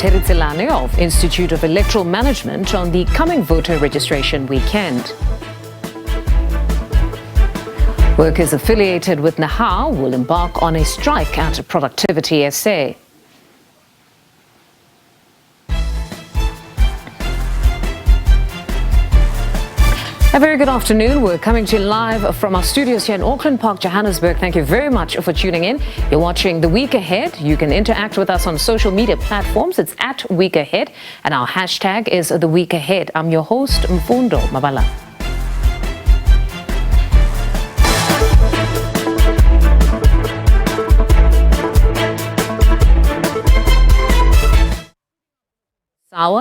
Teritselane of Institute of Electoral Management on the coming voter registration weekend. Workers affiliated with NAHA will embark on a strike at Productivity SA. A very good afternoon. We're coming to you live from our studios here in Auckland Park, Johannesburg. Thank you very much for tuning in. You're watching The Week Ahead. You can interact with us on social media platforms. It's at Week Ahead, and our hashtag is The Week Ahead. I'm your host, Mfundo Mabala.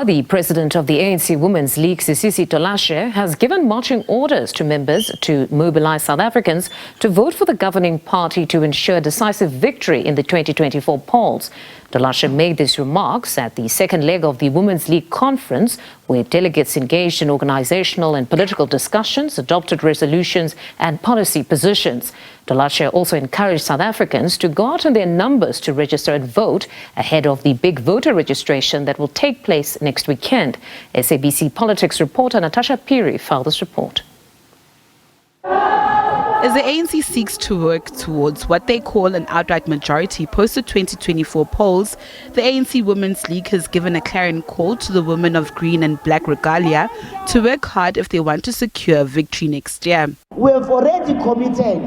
The president of the ANC Women's League, Sisisi Tolashe, has given marching orders to members to mobilize South Africans to vote for the governing party to ensure decisive victory in the 2024 polls. Tolashe made these remarks at the second leg of the Women's League conference, where delegates engaged in organizational and political discussions, adopted resolutions and policy positions. Tolashe also encouraged South Africans to go out in their numbers to register and vote ahead of the big voter registration that will take place next weekend. SABC politics reporter Natasha Piri filed this report. As the ANC seeks to work towards what they call an outright majority post-2024 polls, the ANC Women's League has given a clarion call to the women of green and black regalia to work hard if they want to secure victory next year. We have already committed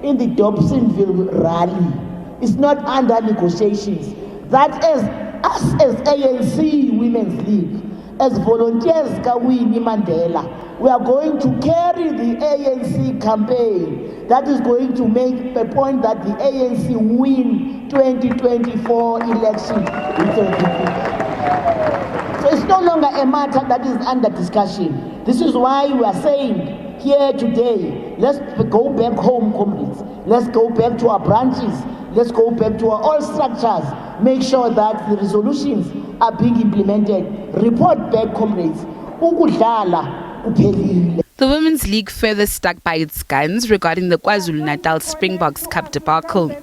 in the Dobsonville rally. It's not under negotiations. That is us as ANC Women's League, as volunteers Kawini Mandela, we are going to carry the ANC campaign that is going to make the point that the ANC win 2024 election. So it's no longer a matter that is under discussion. This is why we are saying here today, let's go back home, comrades. Let's go back to our branches. Let's go back to our all structures. Make sure that the resolutions are being implemented. Report back, comrades. The Women's League further stuck by its guns regarding the KwaZulu-Natal Springboks Cup debacle.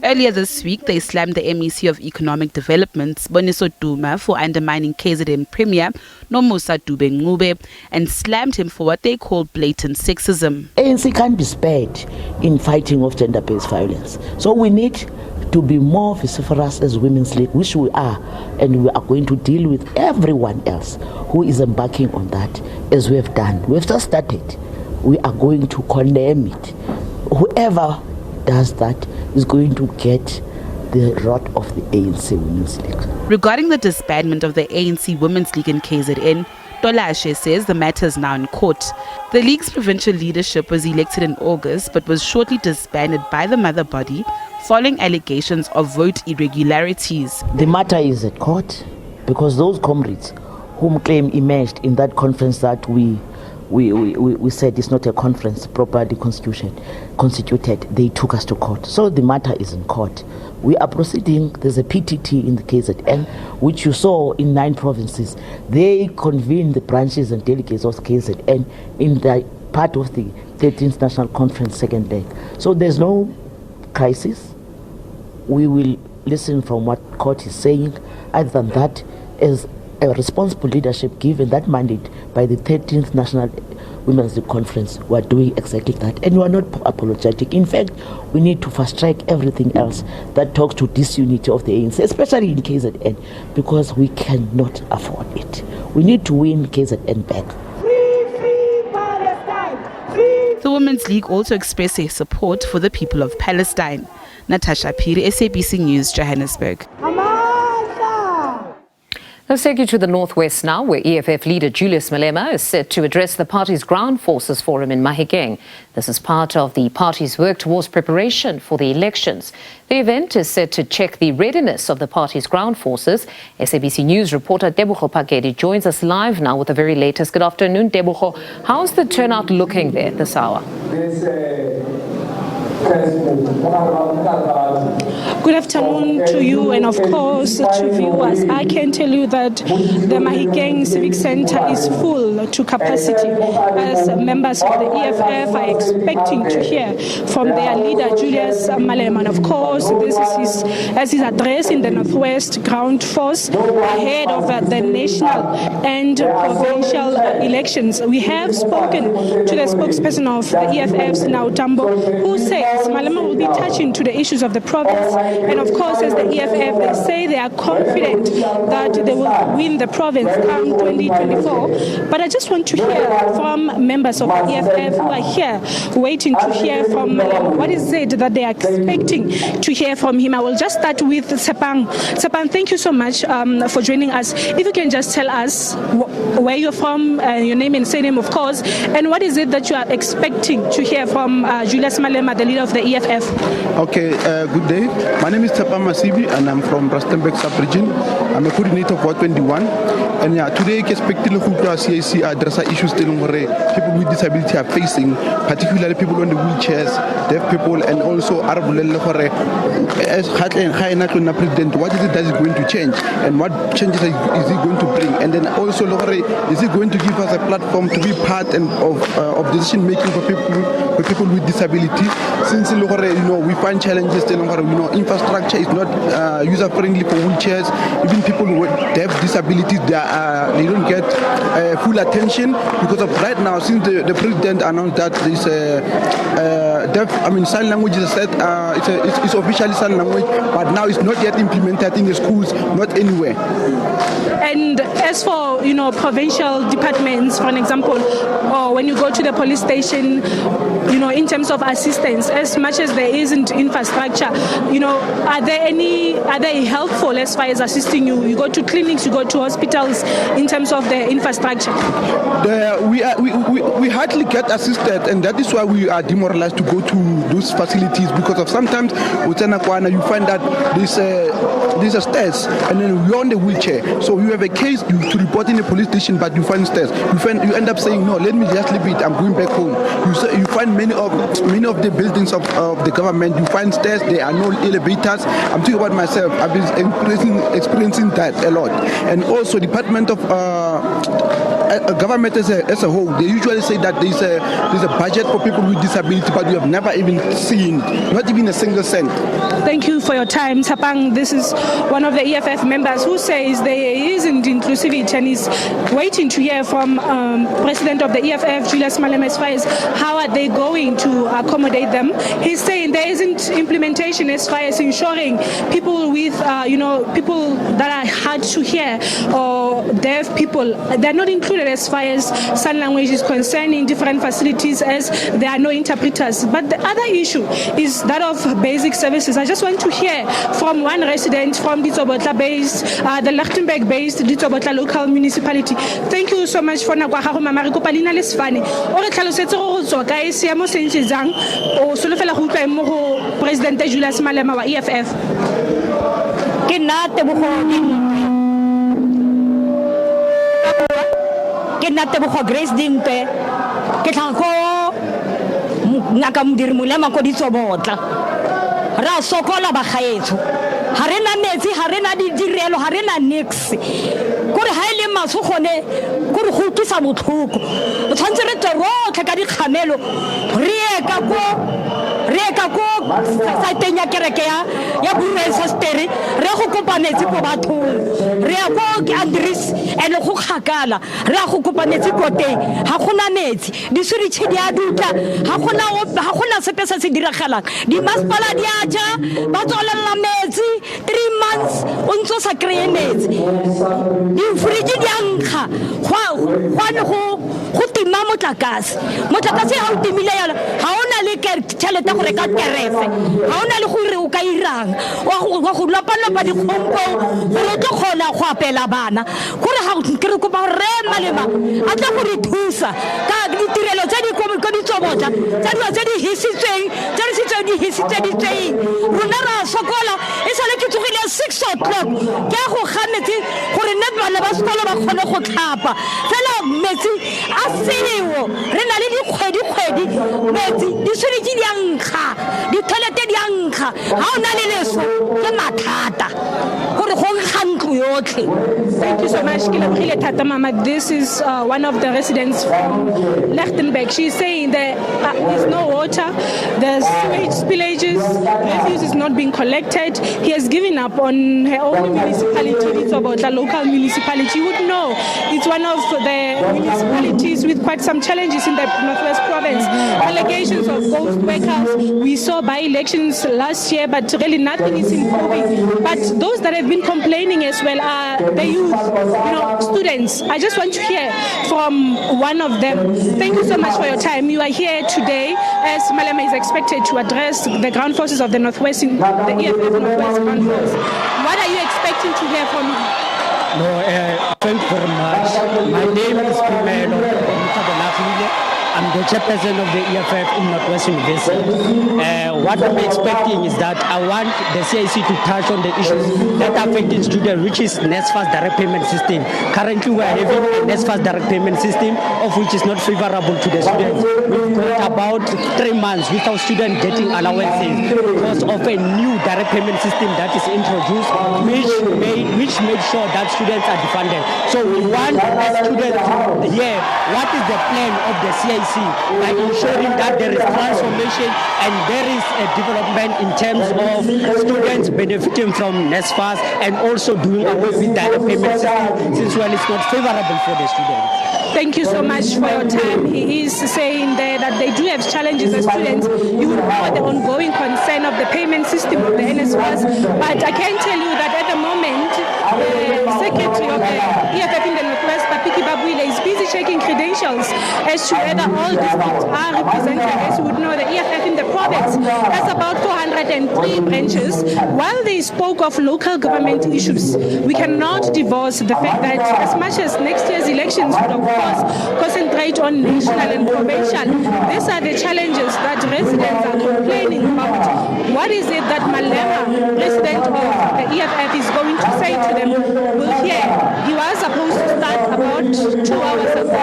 Earlier this week, they slammed the MEC of Economic Development, Boniso Duma, for undermining KZN Premier Nomusa Dube-Ncube and slammed him for what they call blatant sexism. ANC can't be spared in fighting off gender-based violence. So we need to be more vociferous as Women's League, which we are, and we are going to deal with everyone else who is embarking on that, as we have done. We've just started. We are going to condemn it. Whoever does that is going to get the wrath of the ANC Women's League. Regarding the disbandment of the ANC Women's League in KZN, Tolashe says the matter is now in court. The league's provincial leadership was elected in August but was shortly disbanded by the mother body following allegations of vote irregularities. The matter is at court because those comrades whom claim emerged in that conference that we said it's not a conference properly constituted, they took us to court. So the matter is in court. We are proceeding. There's a PTT in the KZN, which you saw in 9 provinces. They convened the branches and delegates of KZN in the part of the 13th National Conference second leg. So there's no crisis. We will listen from what court is saying. Other than that, as a responsible leadership given that mandate by the 13th National Women's League Conference, we are doing exactly that, and we are not apologetic. In fact, we need to fast track everything else that talks to disunity of the ANC, especially in KZN, because we cannot afford it. We need to win KZN back. Free Palestine! The Women's League also expressed their support for the people of Palestine. Natasha Piri, SABC News, Johannesburg. Let's take you to the northwest now, where EFF leader Julius Malema is set to address the party's Ground Forces Forum in Mahikeng. This is part of the party's work towards preparation for the elections. The event is set to check the readiness of the party's ground forces. SABC News reporter Tebogo Pakedi joins us live now with the very latest. Good afternoon, Tebogo. How's the turnout looking there this hour? Good afternoon to you and of course to viewers. I can tell you that the Mahikeng Civic Center is full to capacity as members of the EFF are expecting to hear from their leader Julius Malema. And of course, this is his address in the Northwest Ground Force ahead of the national and provincial elections. We have spoken to the spokesperson of the EFF's now Tambo, who says Malema will be touching to the issues of the province. And of course, as the EFF, they say they are confident that they will win the province come 2024. But I just want to hear from members of the EFF who are here waiting to hear from Malema. What is it that they are expecting to hear from him? I will just start with Sepang. Sepang, thank you so much for joining us. If you can just tell us where you're from, your name and surname, of course, and what is it that you are expecting to hear from Julius Malema, the leader of the EFF? Okay, good day. My name is Tshepa Masibi and I'm from Rustenburg sub-region. I'm a coordinator of Ward 21. And yeah, today I expect to CAC address issues people with disability are facing, particularly people on the wheelchairs, deaf people, and also Arab as president, what is it that is going to change and what changes is he going to bring? And then also is he going to give us a platform to be part of decision making for people with disability? Since we find challenges, infrastructure is not user friendly for wheelchairs. Even people with deaf disabilities, they don't get full attention because of right now, since the president announced that this sign language is said it's officially sign language, but now it's not yet implemented in the schools, not anywhere. And as for provincial departments, for an example, or when you go to the police station, in terms of assistance, as much as there isn't infrastructure, are they helpful as far as assisting you? You go to clinics, you go to hospitals in terms of the infrastructure. We hardly get assisted, and that is why we are demoralized to go to those facilities, because of sometimes with Tenakwana you find that there's a stairs and then you're on the wheelchair, so you have a case to report in the police station, but you find stairs, you end up saying no, let me just leave it, I'm going back home. You find many of the buildings of the government, you find stairs, there are no elevators. I'm talking about myself, I've been experiencing that a lot. And also Department of government as a whole, they usually say that there's a budget for people with disability, but we have never even seen, not even a single cent. Thank you for your time, Sapang. This is one of the EFF members who says there isn't inclusivity and is waiting to hear from President of the EFF, Julius Malema, as far as how are they going to accommodate them. He's saying there isn't implementation as far as ensuring people with, people that are hard to hear or deaf people, they're not included as far as sign language is concerned in different facilities, as there are no interpreters. But the other issue is that of basic services. I just want to hear from one resident from Ditsobotla based, the Lichtenberg based Ditsobotla local municipality. Thank you so much for Nagwaha Mariko Palina Lesfani. Or Kalosetso Guy Siamo Senchizang or Solofela Hupa Moho President Julius Malema EFF. Ke natebogo Grace Dimpe ke tlhako ngaka modiri Malema ko Ditsobotla ra sokola ba gaetso ha rena metsi ha rena didirelo ha rena nix gore ha ile maso gone gore go tlisa botlhoko o tshwantse re terotlhe ka dikgamelo re ka ko sa tenya kereke ya buresa steri re go kopanetse ko bathong re ya go Andres ene go khakala re ya go kopanetse ko teng ha gona metsi di suri tshedi a dutla ha gona sepe se diragalang di masepala di a ja ba tswalella metsi 3 months o ntse sa kreye metsi di fridge di ankga go tima motlakase ha o timile yala ha ona le tšhelete go reka kerefe ha ona le gore o ka irang wa go lapa di khompo gore tlo khona go apela bana gore ha ke re kopa re Malema a tla go re thusa ka ditirelo tsa di ko Ditsobotla tsa di hisitseng rona ra sokola e sale ke tsogile 6 o'clock ke go gametse gore ne bana ba sekolo ba khone go tlhapa fela metsi a seo re na le dikgwedi metsi di-sewage di a nkga di-toilete di a nkga ga o na le leso ke mathata gore go nkga ntlo yotlhe. Thank you so much, Kilabrile Tata Mama. This is one of the residents from Lichtenberg. She's saying there is no water, there's sewage spillages, refuse is not being collected. He has given up on her own municipality. It's about the local municipality. You would know it's one of the municipalities with quite some challenges in the Northwest Province. Allegations of ghost workers. We saw by-elections last year, but really nothing is improving. But those that have been complaining as well are the youth, students. I just want to hear from one of them. Thank you so much for your time. You are here today as Malema is expected to address the ground forces of the Northwest, in the EFF Northwest Ground Force. What are you expecting to hear from him? No, thank you very much. My name is Malema. I'm the chairperson of the EFF in Northwest University. What I'm expecting is that I want the CIC to touch on the issues that affecting students, which is NSFAS direct payment system. Currently, we are having a NSFAS direct payment system, of which is not favorable to the students. We've got about 3 months without students getting allowances because of a new direct payment system that is introduced, which made sure that students are defunded. So we want students to hear what is the plan of the CIC by ensuring that there is transformation and there is a development in terms of students benefiting from NSFAS and also doing away with direct payment system, since well it's not favorable for the students. Thank you so much for your time. He is saying there that they do have challenges as students. You would know the ongoing concern of the payment system of the NSFAS, but I can tell you that at the moment, the secretary of the EFF in the Northwest, Papiki Babuile, is busy checking credentials as to whether all districts are represented. As you would know, the EFF in the province has about 403 branches. While they spoke of local government issues, we cannot divorce the fact that as much as next year's elections would of course concentrate on national and provincial, these are the challenges that residents are complaining about. What is it that Malema, president of the EFF, is going to say to them? We'll hear. He was supposed to start about 2 hours ago,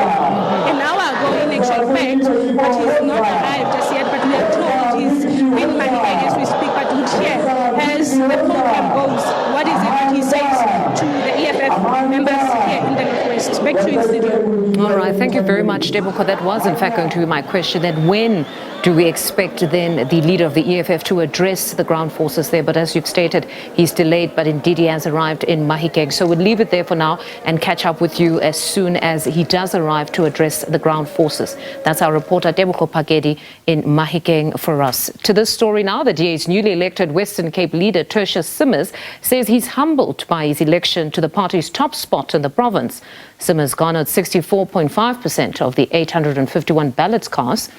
an hour ago in actual fact, but he's not arrived just yet, but we are told he's in Mahikeng as we speak, but we'll hear as the program goes. What is it that he says to the EFF members here in the Northwest? Back to you, studio. All right, thank you very much, Deboko. That was in fact going to be my question, that when do we expect then the leader of the EFF to address the ground forces there? But as you've stated, he's delayed, but indeed he has arrived in Mahikeng. So we'll leave it there for now and catch up with you as soon as he does arrive to address the ground forces. That's our reporter, Deboko Pagedi, in Mahikeng for us. To this story now, the DA's newly elected Western Cape leader, Tertius Simmers, says he's humbled by his election to the party's top spot in the province. Simmers garnered 64.5% of the 851 ballots cast,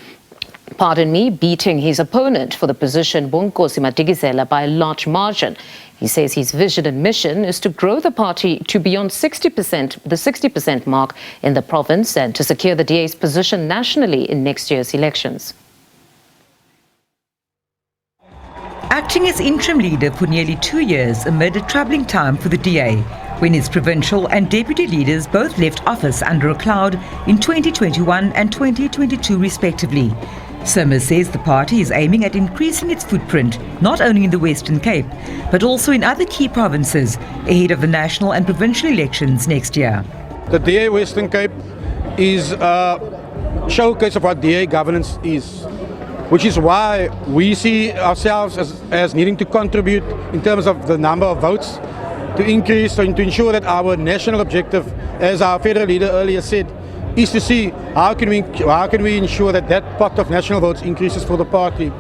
beating his opponent for the position, Bonkosi Madigizela, by a large margin. He says his vision and mission is to grow the party to beyond 60%, the 60% mark in the province, and to secure the DA's position nationally in next year's elections. Acting as interim leader for nearly 2 years amid a troubling time for the DA, when its provincial and deputy leaders both left office under a cloud in 2021 and 2022 respectively. Simmers says the party is aiming at increasing its footprint not only in the Western Cape, but also in other key provinces ahead of the national and provincial elections next year. The DA Western Cape is a showcase of what DA governance is, which is why we see ourselves as needing to contribute in terms of the number of votes to increase and to ensure that our national objective, as our federal leader earlier said, is to see how can we ensure that that pot of national votes increases for the party.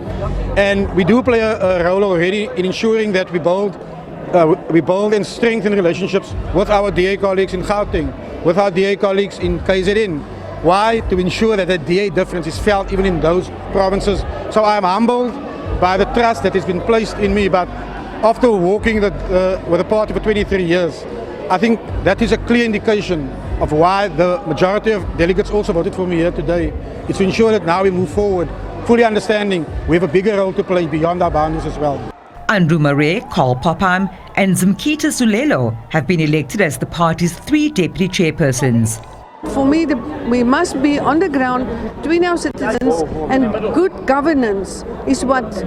And we do play a role already in ensuring that we build and strengthen relationships with our DA colleagues in Gauteng, with our DA colleagues in KZN. Why? To ensure that the DA difference is felt even in those provinces. So I'm humbled by the trust that has been placed in me, but after walking with the party for 23 years, I think that is a clear indication of why the majority of delegates also voted for me here today. It's to ensure that now we move forward, fully understanding we have a bigger role to play beyond our boundaries as well. Andrew Murray, Carl Popham and Zimkita Zulelo have been elected as the party's 3 deputy chairpersons. For me, we must be on the ground between our citizens, and good governance is what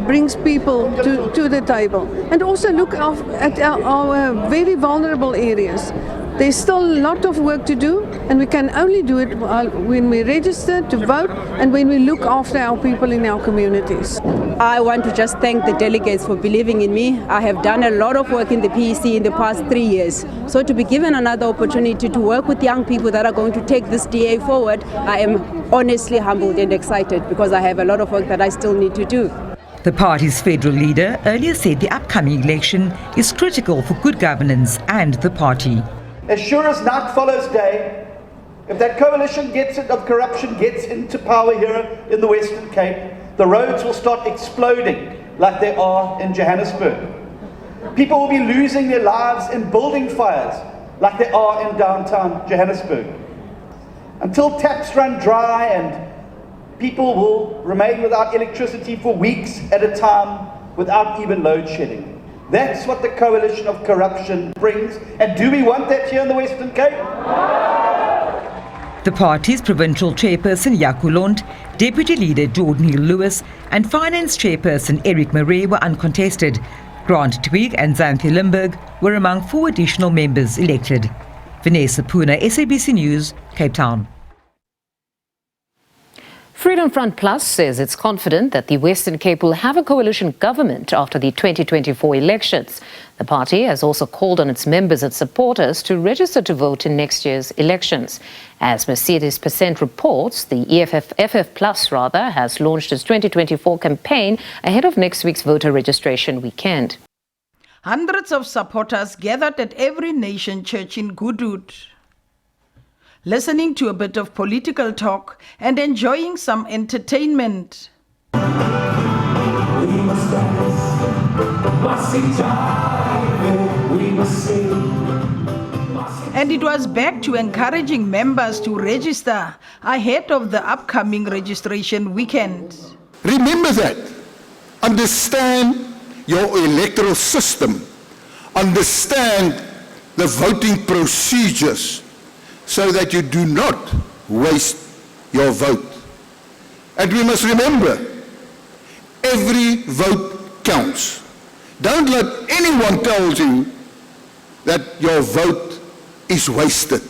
brings people to the table. And also look at our very vulnerable areas. There's still a lot of work to do, and we can only do it when we register to vote and when we look after our people in our communities. I want to just thank the delegates for believing in me. I have done a lot of work in the PEC in the past 3 years. So to be given another opportunity to work with young people that are going to take this DA forward, I am honestly humbled and excited because I have a lot of work that I still need to do. The party's federal leader earlier said the upcoming election is critical for good governance and the party. As sure as night follows day, if that coalition of corruption gets into power here in the Western Cape, the roads will start exploding like they are in Johannesburg. People will be losing their lives in building fires like they are in downtown Johannesburg. Until taps run dry and people will remain without electricity for weeks at a time without even load shedding. That's what the coalition of corruption brings. And do we want that here in the Western Cape? The party's provincial chairperson Yaku Lund, deputy leader Jordan Hill-Lewis and finance chairperson Eric Murray were uncontested. Grant Twig and Xanthi Limburg were among 4 additional members elected. Vanessa Puna, SABC News, Cape Town. Freedom Front Plus says it's confident that the Western Cape will have a coalition government after the 2024 elections. The party has also called on its members and supporters to register to vote in next year's elections. As Mercedes Percent reports, the FF Plus has launched its 2024 campaign ahead of next week's voter registration weekend. Hundreds of supporters gathered at Every Nation Church in Goodwood, listening to a bit of political talk and enjoying some entertainment. And it was back to encouraging members to register ahead of the upcoming registration weekend. Remember that. Understand your electoral system. Understand the voting procedures, so that you do not waste your vote. And we must remember, every vote counts. Don't let anyone tell you that your vote is wasted.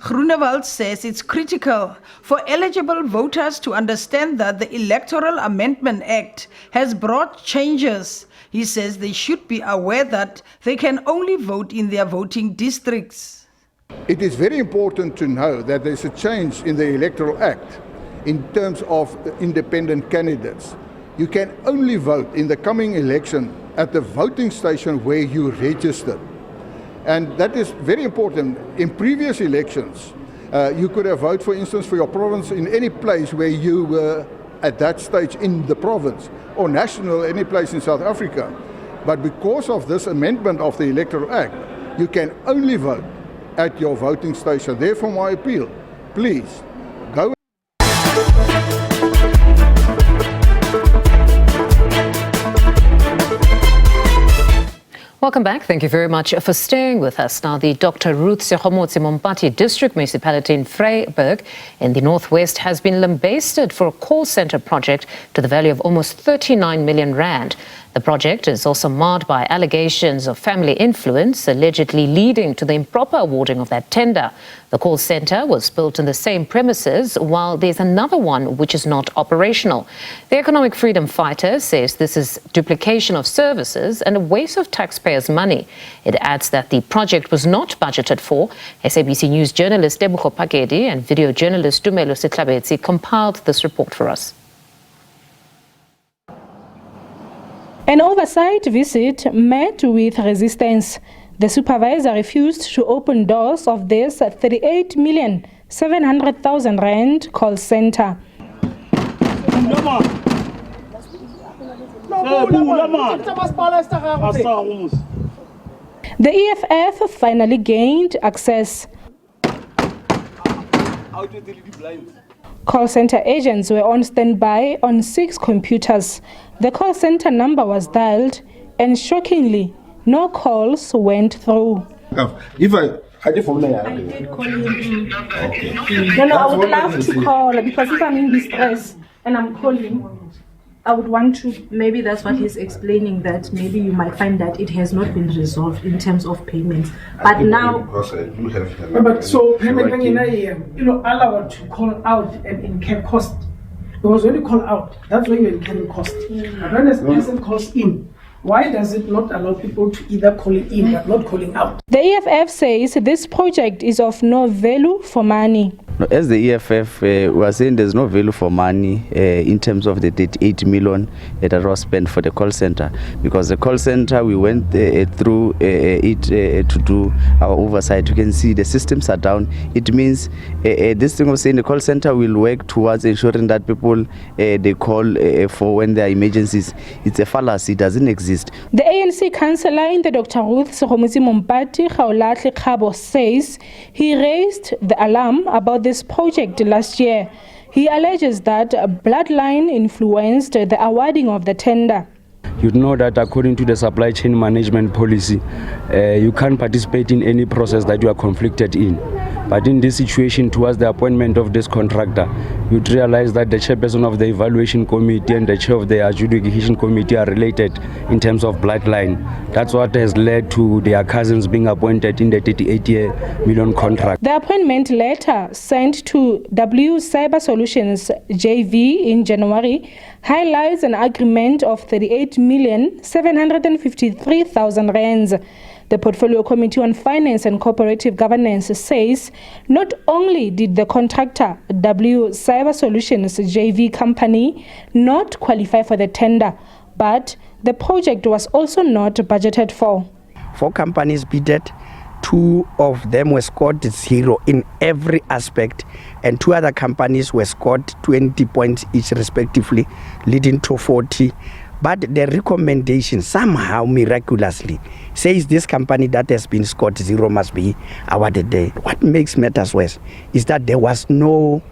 Groenewald says it's critical for eligible voters to understand that the Electoral Amendment Act has brought changes. He says they should be aware that they can only vote in their voting districts. It is very important to know that there's a change in the Electoral Act in terms of independent candidates. You can only vote in the coming election at the voting station where you registered. And that is very important. In previous elections, you could have voted, for instance, for your province in any place where you were at that stage in the province, or national, any place in South Africa. But because of this amendment of the Electoral Act, you can only vote at your voting station. Therefore, my appeal, please go. Welcome back. Thank you very much for staying with us. Now, the Dr. Ruth Sekgomotsi Mompati District Municipality in Vryburg in the northwest has been lambasted for a call center project to the value of almost 39 million rand. The project is also marred by allegations of family influence, allegedly leading to the improper awarding of that tender. The call center was built in the same premises, while there's another one which is not operational. The economic freedom fighter says this is duplication of services and a waste of taxpayers' money. It adds that the project was not budgeted for. SABC News journalist Debuko Pakedi and video journalist Tumelo Setlabetsi compiled this report for us. An oversight visit met with resistance. The supervisor refused to open doors of this 38,700,000 rand call center. The EFF finally gained access. Call center agents were on standby on 6 computers. The call center number was dialed and shockingly, no calls went through. If I I did call him. No, I would love to call because if I'm in distress and I'm calling, I would want to. Maybe that's what he's explaining, that maybe you might find that it has not been resolved in terms of payments. But now. But so payment, allowed to call out and incur cost. Because when you call out, that's when you incur cost. But when a person calls in, why does it not allow people to either call in but not calling out? The EFF says this project is of no value for money. As the EFF, we are saying there's no value for money in terms of the 8 million that was spent for the call center, because the call center, we went through it to do our oversight. You can see the systems are down. It means this thing of saying the call center will work towards ensuring that people they call for when there are emergencies. It's a fallacy. It doesn't exist. The ANC councillor in the Dr. Ruth Municipal Gaolahle Khabo says he raised the alarm about this project last year. He alleges that bloodline influenced the awarding of the tender. You know that according to the supply chain management policy, you can't participate in any process that you are conflicted in. But in this situation, towards the appointment of this contractor, you'd realize that the chairperson of the evaluation committee and the chair of the adjudication committee are related in terms of bloodline. That's what has led to their cousins being appointed in the 38 million contract. The appointment letter sent to W Cyber Solutions JV in January highlights an agreement of 38,753,000 rands. The Portfolio Committee on Finance and Cooperative Governance says not only did the contractor, W Cyber Solutions JV company, not qualify for the tender, but the project was also not budgeted for. 4 companies bidded, 2 of them were scored 0 in every aspect, and 2 other companies were scored 20 points each respectively, leading to 40. But the recommendation somehow miraculously says this company that has been scored 0 must be awarded there. What makes matters worse is that there was no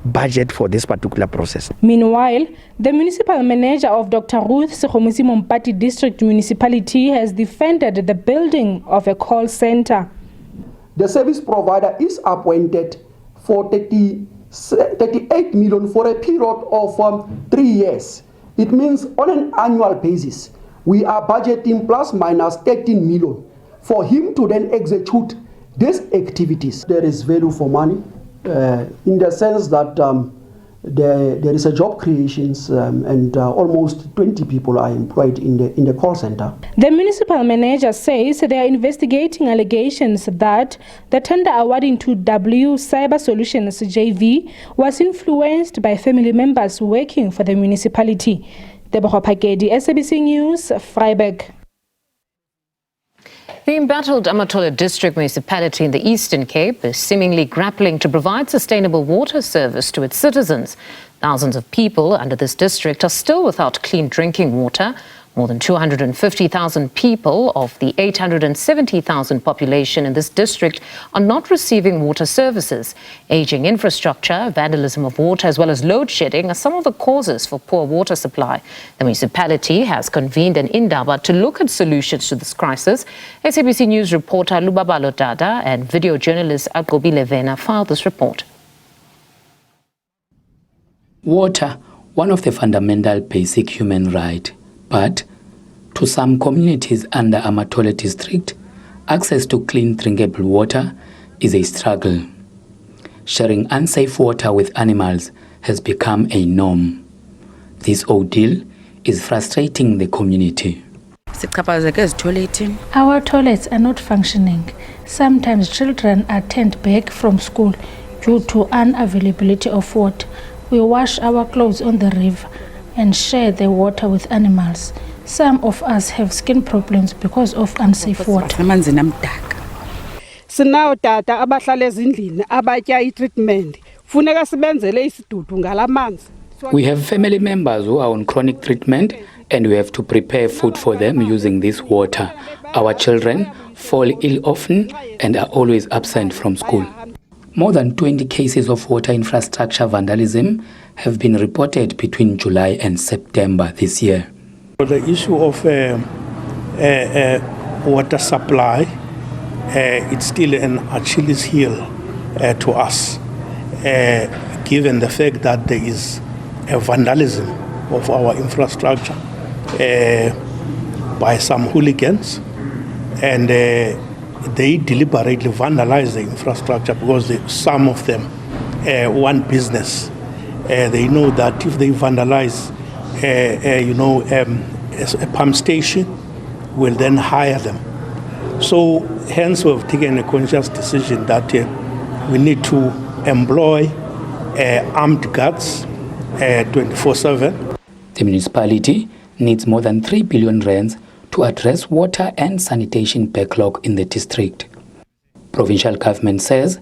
budget for this particular process. Meanwhile, the municipal manager of Dr. Ruth Municipal District Municipality has defended the building of a call center. The service provider is appointed for 38 million for a period of 3 years. It means on an annual basis, we are budgeting plus minus 13 million for him to then execute these activities. There is value for money in the sense that there is a job creations and almost 20 people are employed in the call center. The municipal manager says they are investigating allegations that the tender awarding to W Cyber Solutions JV was influenced by family members working for the municipality. Deborah Pakedi, SABC News, Freiburg. The embattled Amatola District Municipality in the Eastern Cape is seemingly grappling to provide sustainable water service to its citizens. Thousands of people under this district are still without clean drinking water. More than 250,000 people of the 870,000 population in this district are not receiving water services. Aging infrastructure, vandalism of water as well as load shedding are some of the causes for poor water supply. The municipality has convened an indaba to look at solutions to this crisis. SABC News reporter Lubabalo Dada and video journalist Agobile Vena filed this report. Water, one of the fundamental basic human rights. But to some communities under Amatola district, access to clean drinkable water is a struggle. Sharing unsafe water with animals has become a norm. This ordeal is frustrating the community. Our toilets are not functioning. Sometimes children are turned back from school due to unavailability of water. We wash our clothes on the river and share the water with animals. Some of us have skin problems because of unsafe water. Sinawo tata abahlala ezindlini abatya i-treatment. Funeka sibenzele isidudu ngalamanzi. We have family members who are on chronic treatment and we have to prepare food for them using this water. Our children fall ill often and are always absent from school. More than 20 cases of water infrastructure vandalism have been reported between July and September this year. The issue of water supply it's still an Achilles heel to us, given the fact that there is a vandalism of our infrastructure by some hooligans, and they deliberately vandalize the infrastructure because some of them want business. They know that if they vandalize, a pump station will then hire them. So hence we've taken a conscious decision that we need to employ armed guards 24/7. The municipality needs more than 3 billion rands to address water and sanitation backlog in the district. Provincial government says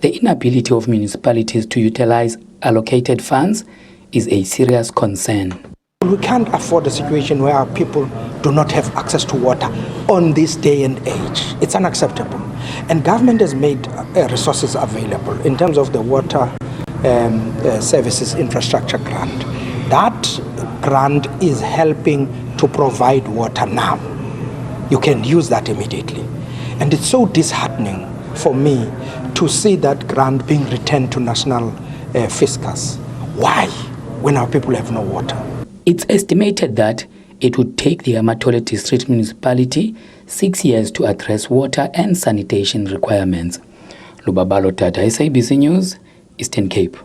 the inability of municipalities to utilize allocated funds is a serious concern. We can't afford a situation where our people do not have access to water on this day and age. It's unacceptable. And government has made resources available in terms of the water services infrastructure grant. That grant is helping to provide water now. You can use that immediately. And it's so disheartening for me to see that grant being returned to national fiscus. Why? When our people have no water. It's estimated that it would take the Amatole District Municipality 6 years to address water and sanitation requirements. Lubabalo Tata, SABC News, Eastern Cape.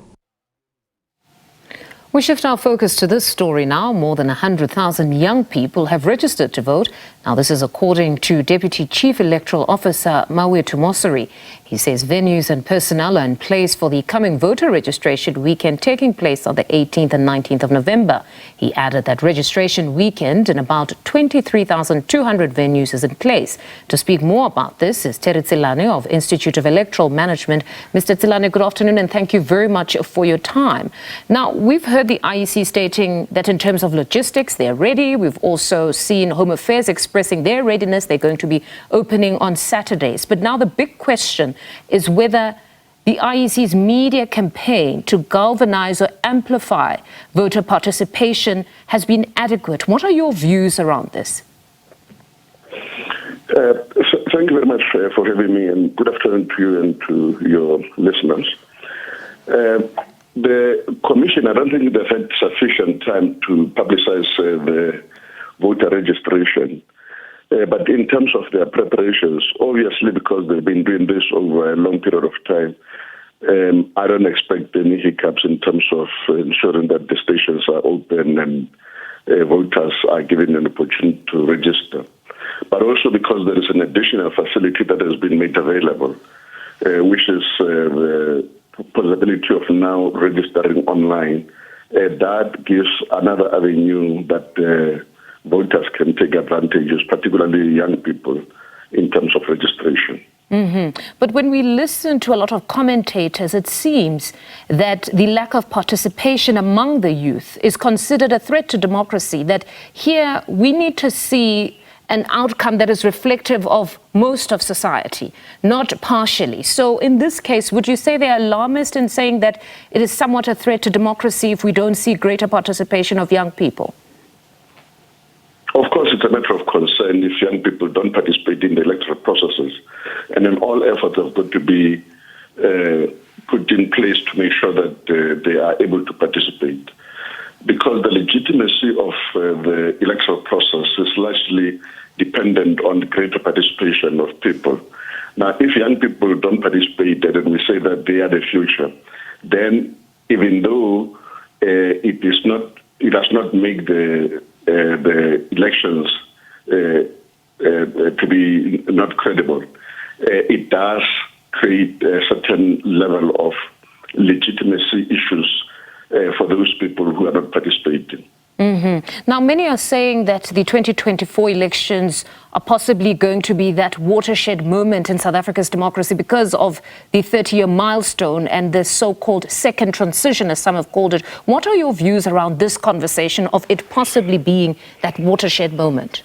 We shift our focus to this story now. More than 100,000 young people have registered to vote. Now, this is according to Deputy Chief Electoral Officer Mawethu Mosiri. He says venues and personnel are in place for the coming voter registration weekend taking place on the 18th and 19th of November. He added that registration weekend in about 23,200 venues is in place. To speak more about this is Terry Tsilane of Institute of Electoral Management. Mr. Tsilane, good afternoon and thank you very much for your time. Now, we've heard the IEC stating that in terms of logistics, they're ready. We've also seen Home Affairs expressing their readiness. They're going to be opening on Saturdays. But now the big question is whether the IEC's media campaign to galvanize or amplify voter participation has been adequate. What are your views around this? Thank you very much for having me, and good afternoon to you and to your listeners. The Commission, I don't think they've had sufficient time to publicize the voter registration. But in terms of their preparations, obviously because they've been doing this over a long period of time, I don't expect any hiccups in terms of ensuring that the stations are open and voters are given an opportunity to register. But also because there is an additional facility that has been made available, which is the possibility of now registering online. That gives another avenue that voters can take advantages, particularly young people, in terms of registration. But when we listen to a lot of commentators, it seems that the lack of participation among the youth is considered a threat to democracy, that here we need to see an outcome that is reflective of most of society, not partially. So in this case, would you say they're alarmist in saying that it is somewhat a threat to democracy if we don't see greater participation of young people? Of course, it's a matter of concern if young people don't participate in the electoral processes. And then all efforts have got to be put in place to make sure that they are able to participate. Because the legitimacy of the electoral process is largely dependent on the greater participation of people. Now, if young people don't participate and we say that they are the future, then even though it does not make the elections to be not credible, it does create a certain level of legitimacy issues for those people who are not participating. Now, many are saying that the 2024 elections are possibly going to be that watershed moment in South Africa's democracy because of the 30-year milestone and the so-called second transition, as some have called it. What are your views around this conversation of it possibly being that watershed moment?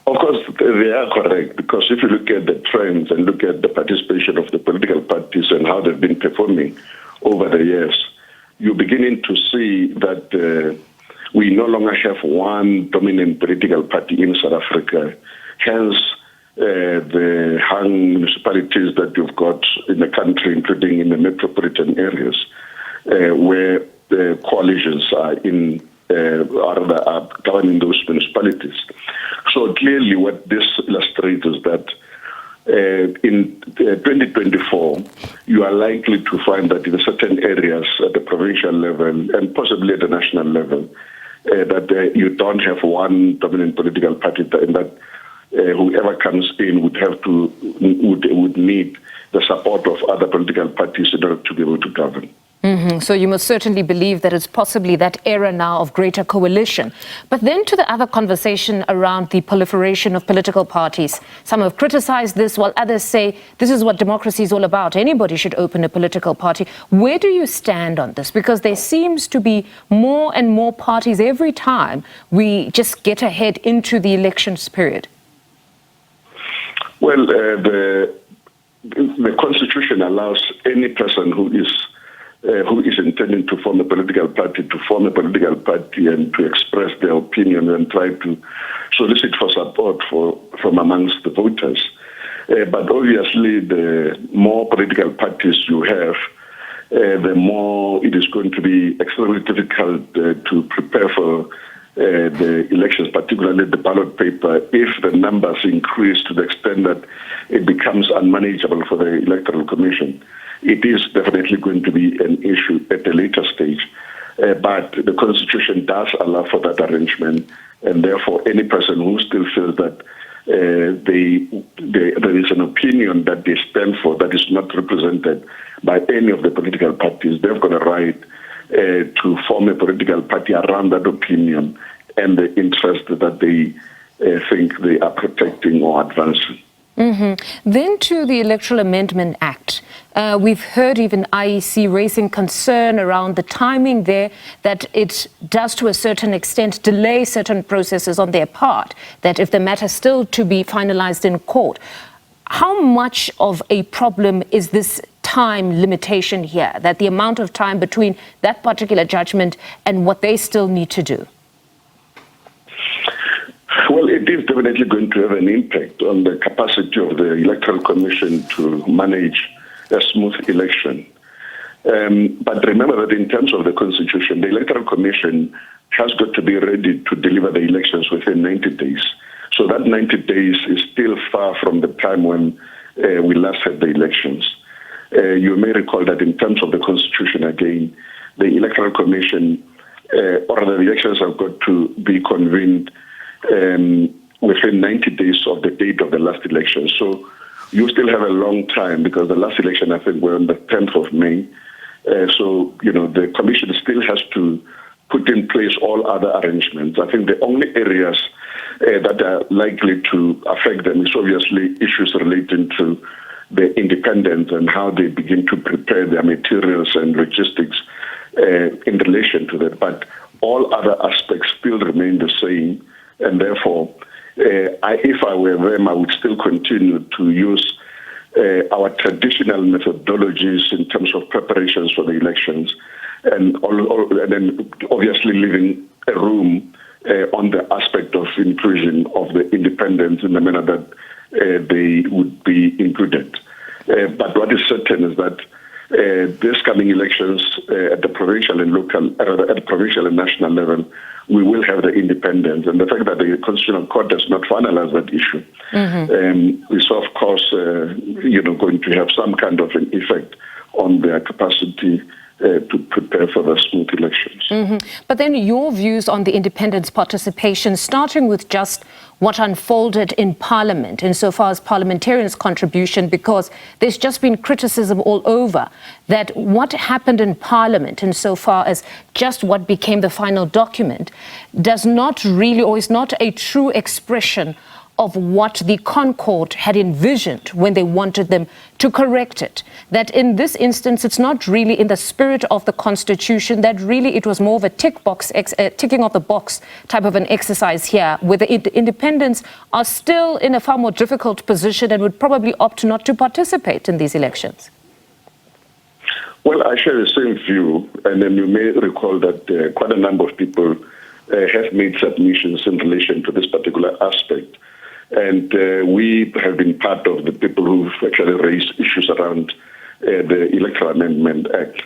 Of course, they are correct, because if you look at the trends and look at the participation of the political parties and how they've been performing over the years, you're beginning to see that we no longer have one dominant political party in South Africa. Hence, the hung municipalities that you've got in the country, including in the metropolitan areas, where the coalitions are are governing those municipalities. So clearly what this illustrates is that in 2024, you are likely to find that in certain areas at the provincial level and possibly at the national level, that you don't have one dominant political party, and that whoever comes in would need the support of other political parties in order to be able to govern. So you must certainly believe that it's possibly that era now of greater coalition. But then to the other conversation around the proliferation of political parties. Some have criticized this, while others say this is what democracy is all about. Anybody should open a political party. Where do you stand on this? Because there seems to be more and more parties every time we just get ahead into the elections period. Well, the Constitution allows any person who is intending to form a political party and to express their opinion and try to solicit for support from amongst the voters. But obviously, the more political parties you have, the more it is going to be extremely difficult to prepare for the elections, particularly the ballot paper, if the numbers increase to the extent that it becomes unmanageable for the Electoral Commission. It is definitely going to be an issue at a later stage, but the Constitution does allow for that arrangement, and therefore any person who still feels that there is an opinion that they stand for that is not represented by any of the political parties, they've got a right to form a political party around that opinion and the interest that they think they are protecting or advancing. Then to the Electoral Amendment Act. We've heard even IEC raising concern around the timing there, that it does to a certain extent delay certain processes on their part, that if the matter is still to be finalized in court. How much of a problem is this time limitation here, that the amount of time between that particular judgment and what they still need to do? Well, it is definitely going to have an impact on the capacity of the Electoral Commission to manage a smooth election. But remember that in terms of the Constitution, the Electoral Commission has got to be ready to deliver the elections within 90 days. So that 90 days is still far from the time when we last had the elections. You may recall that in terms of the Constitution, again, the Electoral Commission or the elections have got to be convened within 90 days of the date of the last election. So you still have a long time, because the last election, I think, were on the 10th of May. So, the Commission still has to put in place all other arrangements. I think the only areas that are likely to affect them is obviously issues relating to the independence and how they begin to prepare their materials and logistics in relation to that. But all other aspects still remain the same, and therefore, if I were them, I would still continue to use our traditional methodologies in terms of preparations for the elections, and then obviously leaving a room on the aspect of inclusion of the independents in the manner that they would be included. But what is certain is that these coming elections at the provincial and at the provincial and national level, we will have the independence. And the fact that the Constitutional Court has not finalized that issue is, of course, going to have some kind of an effect on their capacity to prepare for the smooth elections. But then your views on the independence participation, starting with just what unfolded in Parliament insofar as parliamentarians' contribution, because there's just been criticism all over that what happened in Parliament insofar as just what became the final document does not really, or is not a true expression of what the Concord had envisioned when they wanted them to correct it. That in this instance, it's not really in the spirit of the Constitution, that really it was more of a ticking off the box type of an exercise here, where the independents are still in a far more difficult position and would probably opt not to participate in these elections. Well, I share the same view, and then you may recall that quite a number of people have made submissions in relation to this particular aspect. And we have been part of the people who've actually raised issues around the Electoral Amendment Act.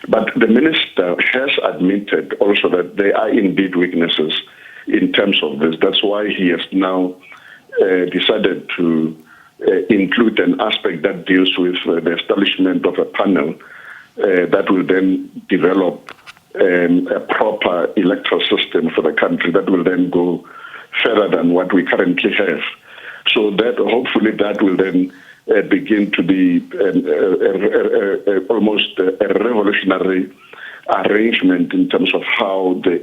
But the minister has admitted also that there are indeed weaknesses in terms of this. That's why he has now decided to include an aspect that deals with the establishment of a panel that will then develop a proper electoral system for the country that will then go further than what we currently have. So that hopefully that will then begin to be almost a revolutionary arrangement in terms of how the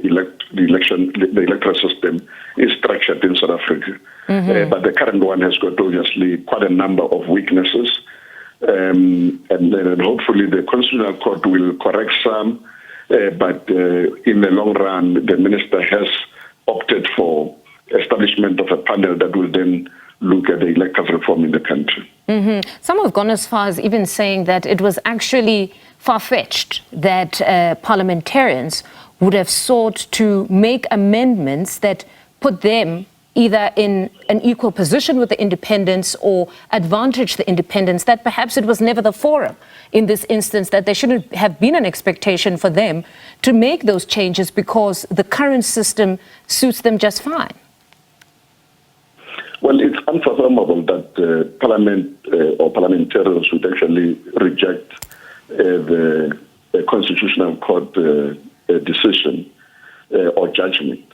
electoral system is structured in South Africa. But the current one has got obviously quite a number of weaknesses. And then hopefully the Constitutional Court will correct some. But in the long run, the minister has opted for establishment of a panel that will then look at the electoral reform in the country. Some have gone as far as even saying that it was actually far-fetched that parliamentarians would have sought to make amendments that put them either in an equal position with the independents or advantage the independents, that perhaps it was never the forum in this instance, that there shouldn't have been an expectation for them to make those changes because the current system suits them just fine. Well, it's unfathomable that Parliament or parliamentarians would actually reject the Constitutional Court decision or judgment.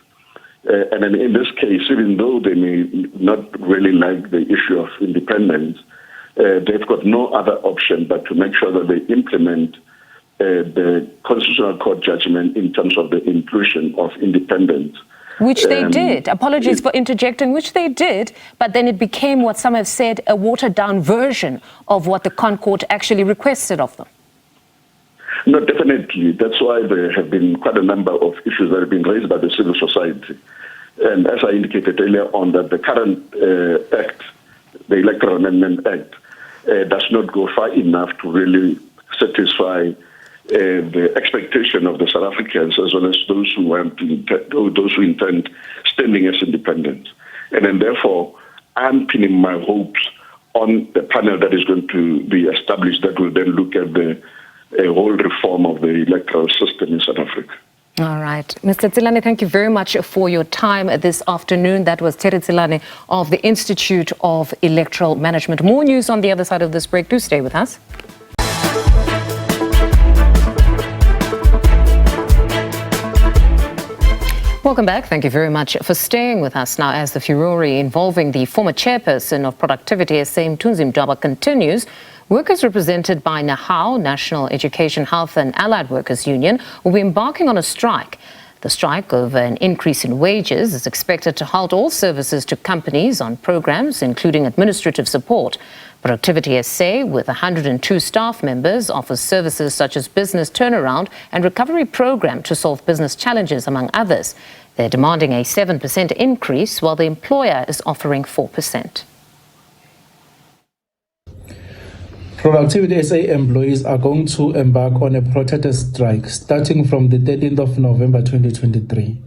And in this case, even though they may not really like the issue of independence, they've got no other option but to make sure that they implement the Constitutional Court judgment in terms of the inclusion of independence. Which they did. Apologies for interjecting, which they did, but then it became what some have said a watered-down version of what the Concourt actually requested of them. No, definitely. That's why there have been quite a number of issues that have been raised by the civil society. And as I indicated earlier on, that the current act, the Electoral Amendment Act, does not go far enough to really satisfy the expectation of the South Africans as well as those who intend standing as independents. And then therefore, I'm pinning my hopes on the panel that is going to be established that will then look at the whole reform of the electoral system in South Africa. All right. Mr. Tsilane, thank you very much for your time this afternoon. That was Terry Tsilane of the Institute of Electoral Management. More news on the other side of this break. Do stay with us. Welcome back. Thank you very much for staying with us. Now, as the furore involving the former chairperson of Productivity SA, Mthunzi Mdaba, continues, workers represented by NAHAO, National Education, Health and Allied Workers Union, will be embarking on a strike. The strike over an increase in wages is expected to halt all services to companies on programs, including administrative support. Productivity SA, with 102 staff members, offers services such as business turnaround and recovery program to solve business challenges, among others. They're demanding a 7% increase, while the employer is offering 4%. Productivity SA employees are going to embark on a protracted strike starting from the 13th of November 2023.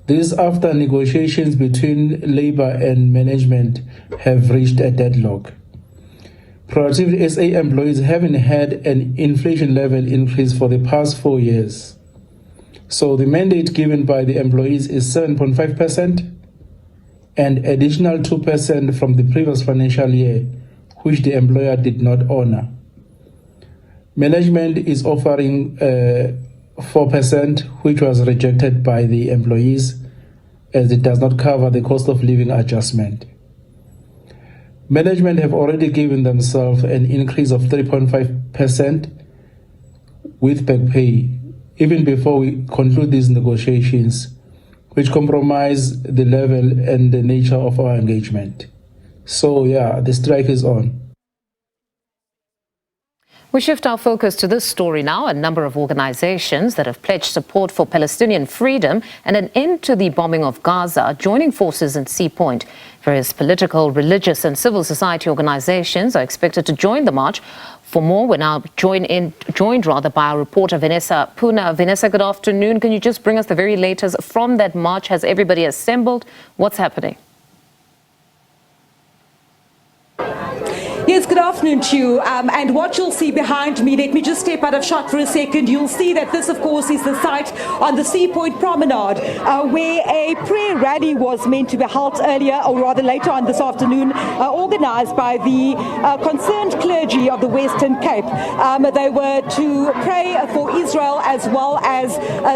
This after negotiations between labor and management have reached a deadlock. Productivity SA employees haven't had an inflation level increase for the past 4 years. So the mandate given by the employees is 7.5% and additional 2% from the previous financial year, which the employer did not honor. Management is offering 4%, which was rejected by the employees as it does not cover the cost of living adjustment. Management have already given themselves an increase of 3.5% with back pay, even before we conclude these negotiations, which compromise the level and the nature of our engagement. So yeah, the strike is on. We shift our focus to this story now. A number of organizations that have pledged support for Palestinian freedom and an end to the bombing of Gaza are joining forces in Sea Point. Various political, religious and civil society organizations are expected to join the march. For more, we're now joined by our reporter Vanessa Puna. Vanessa, good afternoon. Can you just bring us the very latest from that march? Has everybody assembled? What's happening? Yes, good afternoon to you. And what you'll see behind me, let me just step out of shot for a second. You'll see that this, of course, is the site on the Sea Point Promenade where a prayer rally was meant to be held earlier, or rather later on this afternoon, organised by the concerned clergy of the Western Cape. They were to pray for Israel as well as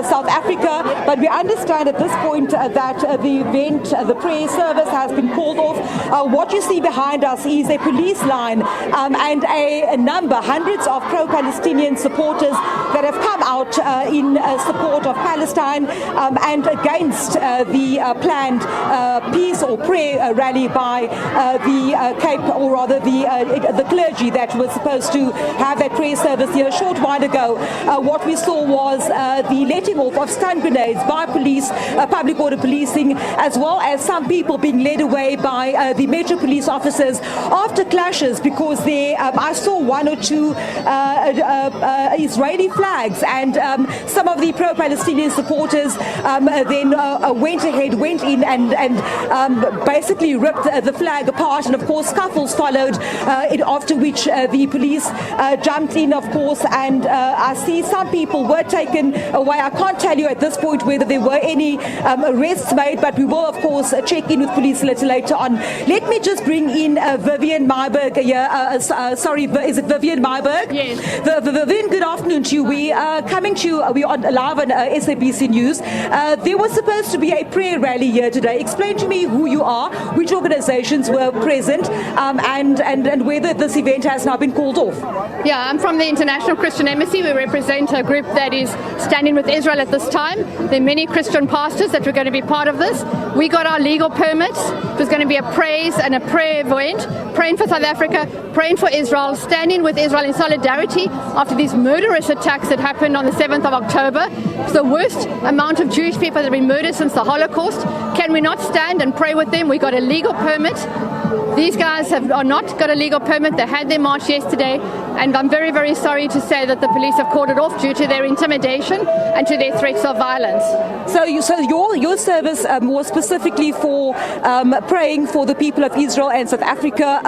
South Africa, but we understand at this point that the event, the prayer service has been called off. What you see behind us is a police line and a number, hundreds of pro-Palestinian supporters that have come out in support of Palestine and against the planned peace or prayer rally by the Cape, or rather the clergy that was supposed to have that prayer service here a short while ago. What we saw was the letting off of stun grenades by police, public order policing, as well as some people being led away by the Metro Police officers after clashes, because I saw one or two Israeli flags, and some of the pro-Palestinian supporters then went in and basically ripped the flag apart, and of course scuffles followed, after which the police jumped in, of course, and I see some people were taken away. I can't tell you at this point whether there were any arrests made, but we will, of course, check in with police a little later on. Let me just bring in Vivian Myberg here. Sorry, is it Vivian Myberg? Yes. Vivian, good afternoon to you. We are coming to you. We are live on SABC News. There was supposed to be a prayer rally here today. Explain to me who you are, which organizations were present, and whether this event has now been called off. Yeah, I'm from the International Christian Embassy. We represent a group that is standing with Israel at this time. There are many Christian pastors that were going to be part of this. We got our legal permits. It was going to be a praise and a prayer event, praying for South Africa, praying for Israel, standing with Israel in solidarity after these murderous attacks that happened on the 7th of October. It's the worst amount of Jewish people that have been murdered since the Holocaust. Can we not stand and pray with them? We got a legal permit. These guys are not got a legal permit. They had their march yesterday, and I'm very, very sorry to say that the police have called it off due to their intimidation and to their threats of violence. So your service was specifically for praying for the people of Israel and South Africa.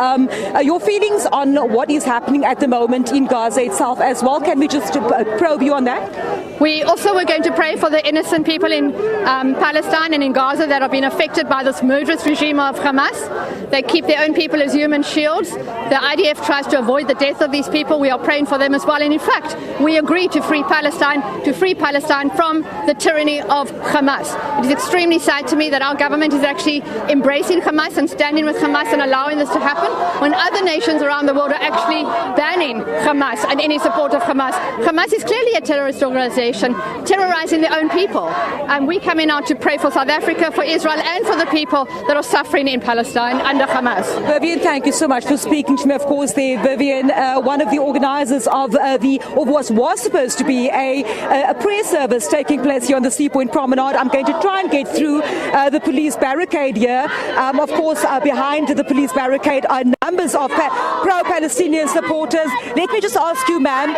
Your feelings on what is happening at the moment in Gaza itself as well? Can we just probe you on that? We also were going to pray for the innocent people in Palestine and in Gaza that have been affected by this murderous regime of Hamas. They keep their own people as human shields. The IDF tries to avoid the death of these people. We are praying for them as well. And in fact, we agree to free Palestine from the tyranny of Hamas. It is extremely sad to me that our government is actually embracing Hamas and standing with Hamas and allowing this to happen, when other nations around the world are actually banning Hamas and any support of Hamas. Hamas is clearly a terrorist organization, terrorizing their own people. And we come in now to pray for South Africa, for Israel, and for the people that are suffering in Palestine under Hamas. Vivian, thank you so much for speaking to me. Of course, there, Vivian, one of the organizers of what was supposed to be a prayer service taking place here on the Sea Point Promenade. I'm going to try and get through the police barricade here. Of course, behind the police barricade are numbers of pro-Palestinian supporters. Let me just ask you, ma'am,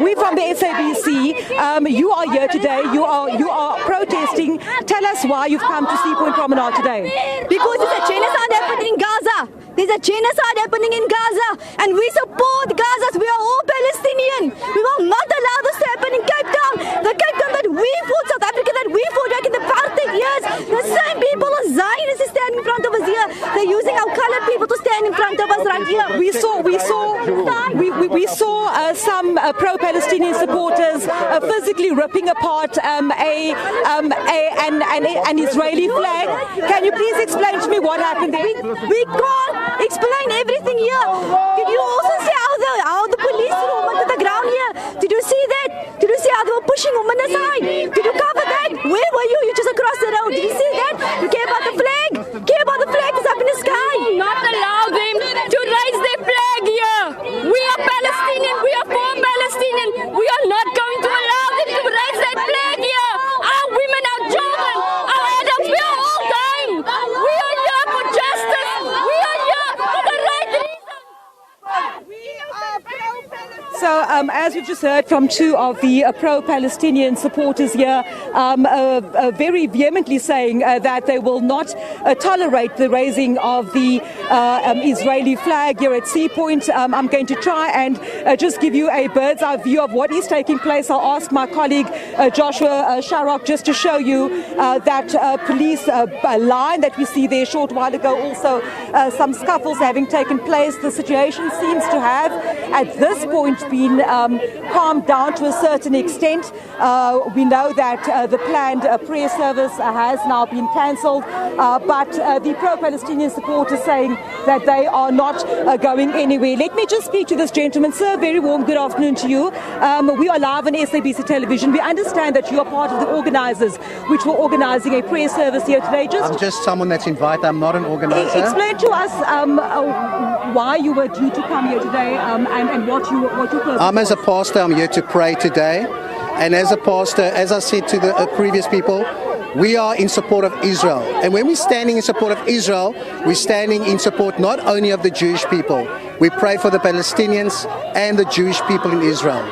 we're from the SABC. You are here today. You are protesting. Tell us why you've come to Sea Point Promenade today. Because there's a genocide happening in Gaza. There's a genocide happening in Gaza, and we support Gaza. We are all Palestinian. We will not allow this to happen in Cape Town. The Cape Town that we fought, South Africa that we fought back in the apartheid years. The same people as Zionists is standing in front of us here. They're using our colored people to stand in front of us right here. We saw some pro-Palestinian supporters physically ripping apart an Israeli flag. Can you please explain to me what happened there? We can't explain everything here. Did you also see how the police threw women to the ground here? Did you see that? Did you see how they were pushing women aside? Did you cover that? Where were you? You just across the road. Did you see that? You care about the flag? Care about the flag that's up in the sky? Not allow them to raise their flag here. We are Palestinian. We are for Palestinian. We are not going to allow them to raise that flag here. Our women, our children, our adults, we are all dying. We are here for justice. We are here for the right reason. So, as we've just heard from two of the pro-Palestinian supporters here, very vehemently saying that they will not tolerate the raising of the Israeli flag here at Sea Point. I'm going to try and just give you a bird's eye view of what is taking place. I'll ask my colleague Joshua Sharrock just to show you that police line that we see there a short while ago. Also, some scuffles having taken place. The situation seems to have, at this point, been calmed down to a certain extent. We know that the planned prayer service has now been cancelled, but the pro-Palestinian supporters saying that they are not going anywhere. Let me just speak to this gentleman. Sir, very warm good afternoon to you. We are live on SABC television. We understand that you are part of the organisers which were organising a prayer service here today. I'm just someone that's invited. I'm not an organiser. Explain to us why you were due to come here today and what your purpose As a pastor, I'm here to pray today. And as a pastor, as I said to the previous people, we are in support of Israel. And when we're standing in support of Israel, we're standing in support not only of the Jewish people. We pray for the Palestinians and the Jewish people in Israel.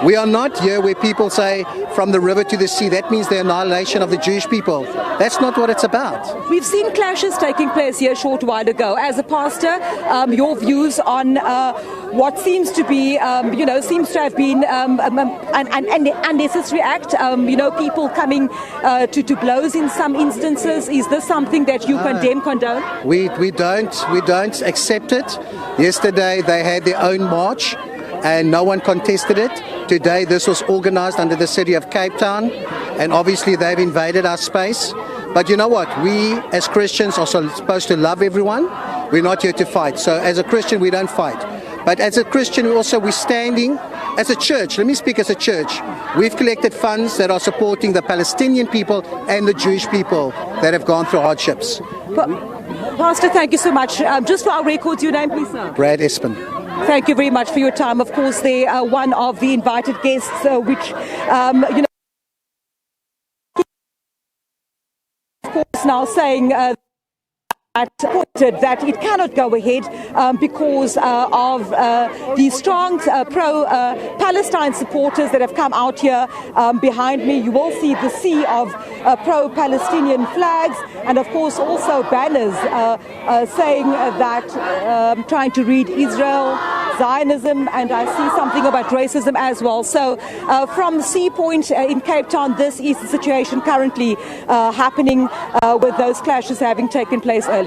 We are not here where people say from the river to the sea, that means the annihilation of the Jewish people. That's not what it's about. We've seen clashes taking place here a short while ago. As a pastor, your views on what seems to be, seems to have been an unnecessary act, people coming to blows in some instances. Is this something that you condone? We don't accept it. Yesterday they had their own march and no one contested it. Today this was organised under the city of Cape Town, and obviously they've invaded our space. But you know what? We as Christians are supposed to love everyone. We're not here to fight. So as a Christian, we don't fight. But as a Christian, we're standing as a church. Let me speak as a church. We've collected funds that are supporting the Palestinian people and the Jewish people that have gone through hardships. Pastor, thank you so much. Just for our records, your name, please, sir. Brad Espen. Thank you very much for your time. Of course, they are one of the invited guests, which, of course, now saying that it cannot go ahead because of the strong pro-Palestine supporters that have come out here behind me. You will see the sea of pro-Palestinian flags and, of course, also banners saying that trying to read Israel, Zionism, and I see something about racism as well. So from Sea Point in Cape Town, this is the situation currently happening with those clashes having taken place earlier.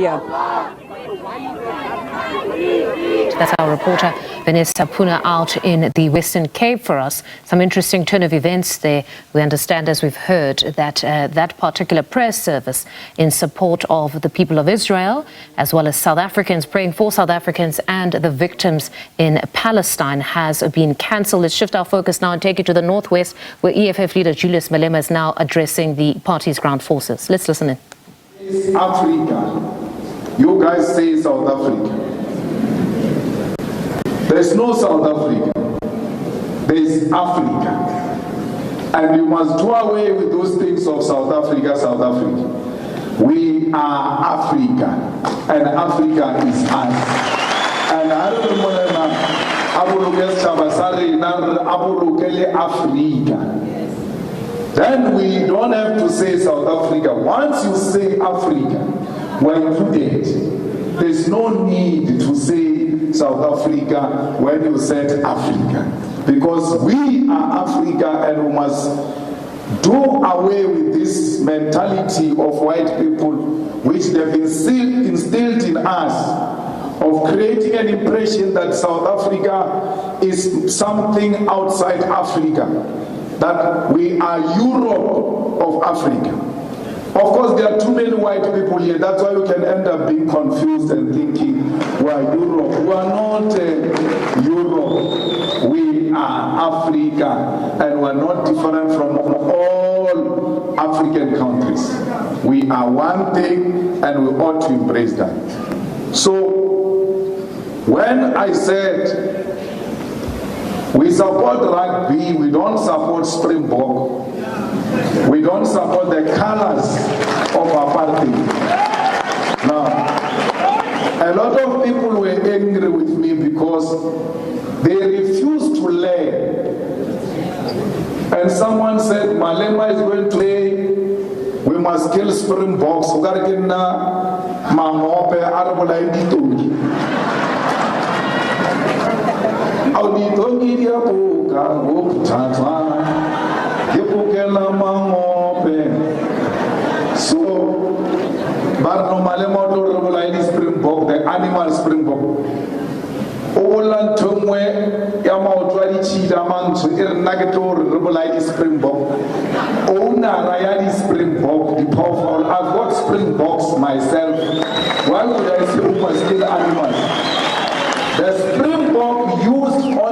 That's our reporter Vanessa Puna out in the Western Cape for us. Some interesting turn of events there. We understand, as we've heard, that that particular prayer service in support of the people of Israel, as well as South Africans, praying for South Africans and the victims in Palestine, has been cancelled. Let's shift our focus now and take it to the northwest, where EFF leader Julius Malema is now addressing the party's ground forces. Let's listen in. Africa. You guys say South Africa. There is no South Africa. There is Africa. And you must do away with those things of South Africa, South Africa. We are Africa. And Africa is us. And Africa. Then we don't have to say South Africa. Once you say Africa, we're included. There's no need to say South Africa when you said Africa. Because we are Africa and we must do away with this mentality of white people which they've instilled in us, of creating an impression that South Africa is something outside Africa. That we are Europe of Africa. Of course, there are too many white people here. That's why we can end up being confused and thinking we are Europe. We are not Europe. We are Africa, and we are not different from all African countries. We are one thing, and we ought to embrace that. So, when I said we support rugby, we don't support Springbok. We don't support the colors of apartheid. Now, a lot of people were angry with me because They refused to learn. And someone said, Malema is going to say, we must kill Springboks. We got to get na mangope arbola inditongi. Auditongi dia buka, bukatwa, dibukela mangope. So, Barno Malema to arbola indi Springbok, the animal Springbok. Oland Tumwe, Yamautwadi Chida Mansu, Irnagator, Rubulaiti Springbok, Ona Rayadi Springbok, the powerful. I've got Springboks myself. Why would I say who must kill animals? The Springbok used on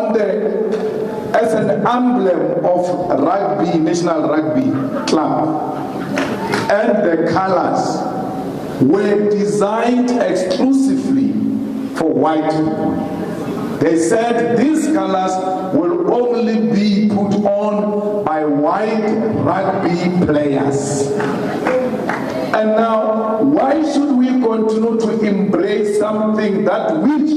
as an emblem of rugby, national rugby club, and the colors were designed exclusively for white people. They said these colors will only be put on by white rugby players. And now, why should we continue to embrace something that which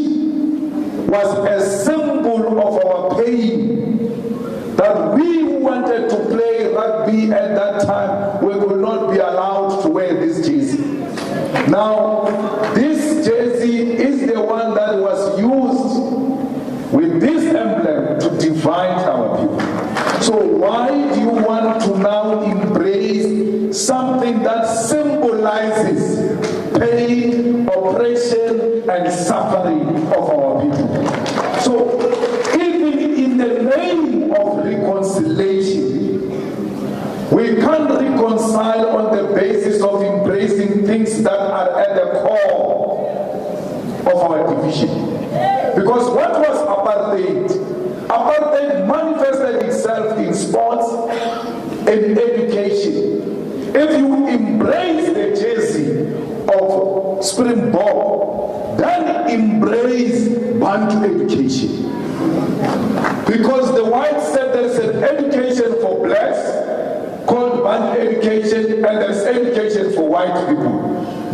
was a symbol of our pain? That we who wanted to play rugby at that time, we could not be allowed to wear this jersey. Now, this jersey is the one that was used with this emblem to divide our people. So why do you want to now embrace something that symbolizes pain, oppression, and suffering of our people? So even in the name of reconciliation, we can't reconcile on the basis of embracing things that are at the core of our division. Because what was apartheid? Apartheid manifested itself in sports and education. If you embrace the jersey of Springbok, then embrace Bantu education. Because the whites said there is an education for blacks called Bantu education, and there is education for white people.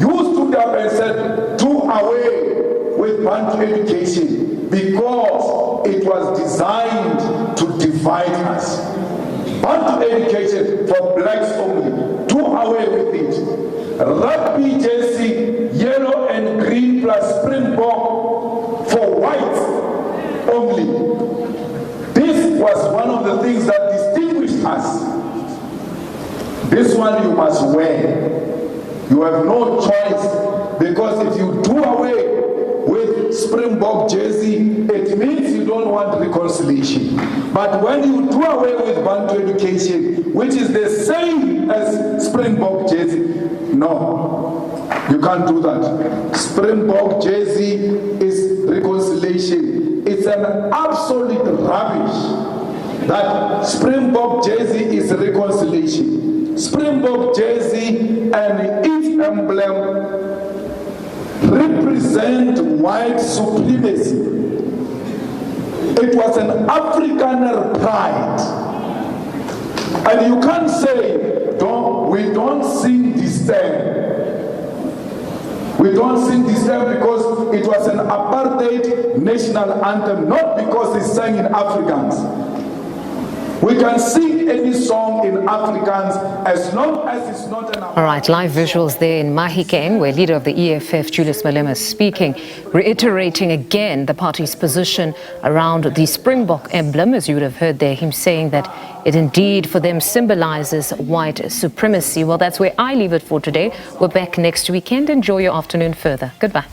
You stood up and said, do away with Bantu education because it was designed to divide us. Bantu education for blacks only, do away with it. Rugby jersey, yellow and green plus Springbok for whites only. This was one of the things that distinguished us. This one you must wear. You have no choice, because if you do away with Springbok jersey, it means you don't want reconciliation. But when you do away with Bantu education, which is the same as Springbok jersey, no, you can't do that. Springbok jersey is reconciliation. It's an absolute rubbish that Springbok jersey is reconciliation. Springbok jersey and its emblem represent white supremacy. It was an Afrikaner pride. And you can't say, we don't sing this time. We don't sing this time because it was an apartheid national anthem, not because it's sang in Afrikaans. We can sing any song in Afrikaans as long as it's not an... All right, live visuals there in Mahikeng, where leader of the EFF, Julius Malema, is speaking, reiterating again the party's position around the Springbok emblem, as you would have heard there, him saying that it indeed for them symbolizes white supremacy. Well, that's where I leave it for today. We're back next weekend. Enjoy your afternoon further. Goodbye.